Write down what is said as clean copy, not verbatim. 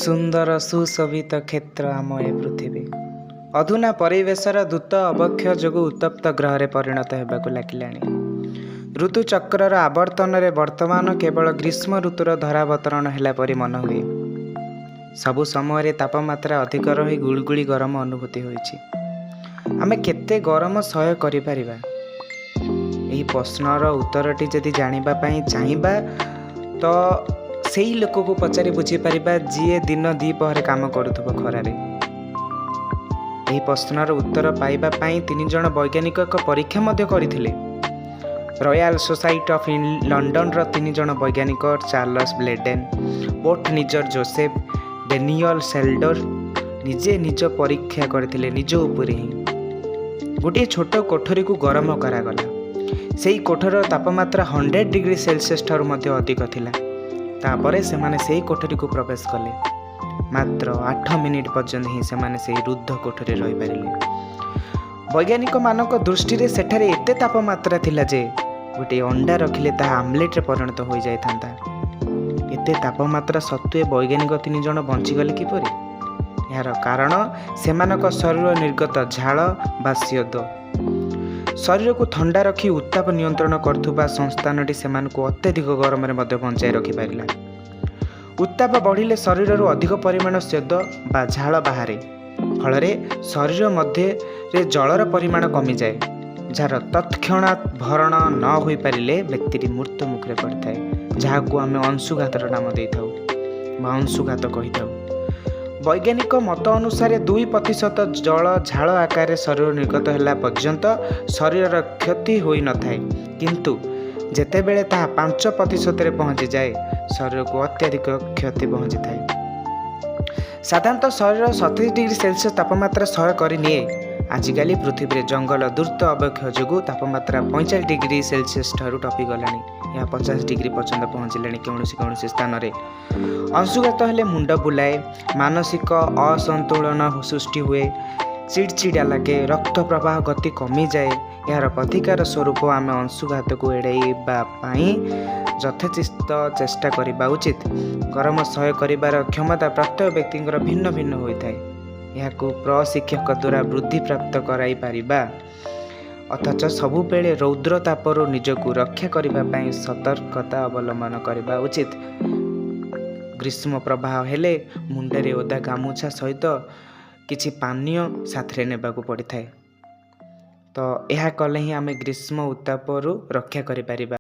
ସୁନ୍ଦର ସୁଶୋଭିତ କ୍ଷେତ୍ର ଆମ ଏ ପୃଥିବୀ ଅଧୁନା ପରିବେଶର ଦ୍ରୁତ ଅବକ୍ଷୟ ଯୋଗୁଁ ଉତ୍ତପ୍ତ ଗ୍ରହରେ ପରିଣତ ହେବାକୁ ଲାଗିଲାଣି। ଋତୁଚକ୍ରର ଆବର୍ତ୍ତନରେ ବର୍ତ୍ତମାନ କେବଳ ଗ୍ରୀଷ୍ମ ଋତୁର ଧରାବତରଣ ହେଲା ପରି ମନେ ହୁଏ। ସବୁ ସମୟରେ ତାପମାତ୍ରା ଅଧିକ ରହି ଗୁଳୁଗୁଳି ଗରମ ଅନୁଭୂତି ହୋଇଛି। ଆମେ କେତେ ଗରମ ସହ୍ୟ କରିପାରିବା? ଏହି ପ୍ରଶ୍ନର ଉତ୍ତରଟି ଯଦି ଜାଣିବା ପାଇଁ ଚାହିଁବା ତ ସେଇ ଲୋକକୁ ପଚାରି ବୁଝିପାରିବା ଯିଏ ଦିନ ଦ୍ୱିପହରେ କାମ କରୁଥିବ ଖରାରେ। ଏହି ପ୍ରଶ୍ନର ଉତ୍ତର ପାଇବା ପାଇଁ 3 ଜଣ ବୈଜ୍ଞାନିକ ଏକ ପରୀକ୍ଷା ମଧ୍ୟ କରିଥିଲେ। ରୟାଲ ସୋସାଇଟି ଅଫ୍ ଲଣ୍ଡନର 3 ଜଣ ବୈଜ୍ଞାନିକ ଚାର୍ଲସ ବ୍ଲେଡେନ୍, ବୋଟନିଜର ଜୋସେଫ ଡେନିୟଲ ସେଲ୍ଡର ନିଜେ ନିଜ ପରୀକ୍ଷା କରିଥିଲେ ନିଜ ଉପରେ ହିଁ। ଗୋଟିଏ ଛୋଟ କୋଠରୀକୁ ଗରମ କରାଗଲା। ସେହି କୋଠରୀର ତାପମାତ୍ରା 100 ଡିଗ୍ରୀ ସେଲସିୟସ୍ ଠାରୁ ମଧ୍ୟ ଅଧିକ ଥିଲା। ତାପରେ ସେମାନେ ସେହି କୋଠରୀକୁ ପ୍ରବେଶ କଲେ। ମାତ୍ର 8 ମିନିଟ୍ ପର୍ଯ୍ୟନ୍ତ ହିଁ ସେମାନେ ସେହି ରୁଦ୍ଧ କୋଠରୀରେ ରହିପାରିଲେ। ବୈଜ୍ଞାନିକମାନଙ୍କ ଦୃଷ୍ଟିରେ ସେଠାରେ ଏତେ ତାପମାତ୍ରା ଥିଲା ଯେ ଗୋଟିଏ ଅଣ୍ଡା ରଖିଲେ ତାହା ଆମଲେଟରେ ପରିଣତ ହୋଇଯାଇଥାନ୍ତା। ଏତେ ତାପମାତ୍ରା ସତ୍ତ୍ୱେ ବୈଜ୍ଞାନିକ 3 ଜଣ ବଞ୍ଚିଗଲେ କିପରି? ଏହାର କାରଣ ସେମାନଙ୍କ ଶରୀର ନିର୍ଗତ ଝାଳ ବା ସ୍ୱେଦ। ଶରୀରକୁ ଥଣ୍ଡା ରଖି ଉତ୍ତାପ ନିୟନ୍ତ୍ରଣ କରୁଥିବା ସଂସ୍ଥାନଟି ସେମାନଙ୍କୁ ଅତ୍ୟଧିକ ଗରମରେ ମଧ୍ୟ ବଞ୍ଚାଇ ରଖିପାରିଲା। ଉତ୍ତାପ ବଢ଼ିଲେ ଶରୀରରୁ ଅଧିକ ପରିମାଣ ସ୍ୱେଦ ବା ଝାଳ ବାହାରେ, ଫଳରେ ଶରୀର ମଧ୍ୟରେ ଜଳର ପରିମାଣ କମିଯାଏ, ଯାହାର ତତ୍କ୍ଷଣାତ୍ ଭରଣ ନ ହୋଇପାରିଲେ ବ୍ୟକ୍ତିଟି ମୃତ୍ୟୁ ମୁଖରେ ପଡ଼ିଥାଏ, ଯାହାକୁ ଆମେ ଅଂଶୁଘାତର ନାମ ଦେଇଥାଉ ବା ଅଂଶୁଘାତ କହିଥାଉ। ବୈଜ୍ଞାନିକ ମତ ଅନୁସାରେ 2% ଜଳ ଝାଳ ଆକାରରେ ଶରୀର ନିର୍ଗତ ହେଲା ପର୍ଯ୍ୟନ୍ତ ଶରୀରର କ୍ଷତି ହୋଇନଥାଏ, କିନ୍ତୁ ଯେତେବେଳେ ତାହା 5%ରେ ପହଞ୍ଚିଯାଏ ଶରୀରକୁ ଅତ୍ୟଧିକ କ୍ଷତି ପହଞ୍ଚିଥାଏ। ସାଧାରଣତଃ ଶରୀର 37 ଡିଗ୍ରୀ ସେଲସିୟସ୍ ତାପମାତ୍ରା ସହ୍ୟ କରିନିଏ। ଆଜିକାଲି ପୃଥିବୀରେ ଜଙ୍ଗଲ ଦ୍ରୁତ ଅବକ୍ଷୟ ଯୋଗୁଁ ତାପମାତ୍ରା 45 ଡିଗ୍ରୀ ସେଲସିୟସ୍ ଠାରୁ ଟପିଗଲାଣି। ଏହା 50 ଡିଗ୍ରୀ ପର୍ଯ୍ୟନ୍ତ ପହଞ୍ଚିଲାଣି କୌଣସି ସ୍ଥାନରେ। ଅଂଶୁଘାତ ହେଲେ ମୁଣ୍ଡ ବୁଲାଏ, ମାନସିକ ଅସନ୍ତୁଳନ ସୃଷ୍ଟି ହୁଏ, ଚିଡ଼ଚିଡ଼ା ଲାଗେ, ରକ୍ତ ପ୍ରବାହ ଗତି କମିଯାଏ। ଏହାର ପ୍ରତିକାର ସ୍ୱରୂପ ଆମେ ଅଂଶୁଘାତକୁ ଏଡ଼ାଇବା ପାଇଁ ଯଥେଷ୍ଟ ଚେଷ୍ଟା କରିବା ଉଚିତ। ଗରମ ସହ୍ୟ କରିବାର କ୍ଷମତା ପ୍ରତ୍ୟେକ ବ୍ୟକ୍ତିଙ୍କର ଭିନ୍ନ ଭିନ୍ନ ହୋଇଥାଏ। ଏହାକୁ ପ୍ରଶିକ୍ଷକ ଦ୍ୱାରା ବୃଦ୍ଧିପ୍ରାପ୍ତ କରାଇ ପାରିବା, ଅଥଚ ସବୁବେଳେ ରୌଦ୍ର ତାପରୁ ନିଜକୁ ରକ୍ଷା କରିବା ପାଇଁ ସତର୍କତା ଅବଲମ୍ବନ କରିବା ଉଚିତ। ଗ୍ରୀଷ୍ମ ପ୍ରବାହ ହେଲେ ମୁଣ୍ଡରେ ଓଦା ଗାମୁଛା ସହିତ କିଛି ପାନୀୟ ସାଥିରେ ନେବାକୁ ପଡ଼ିଥାଏ। ତ ଏହା କଲେ ହିଁ ଆମେ ଗ୍ରୀଷ୍ମ ଉତ୍ତାପରୁ ରକ୍ଷା କରିପାରିବା।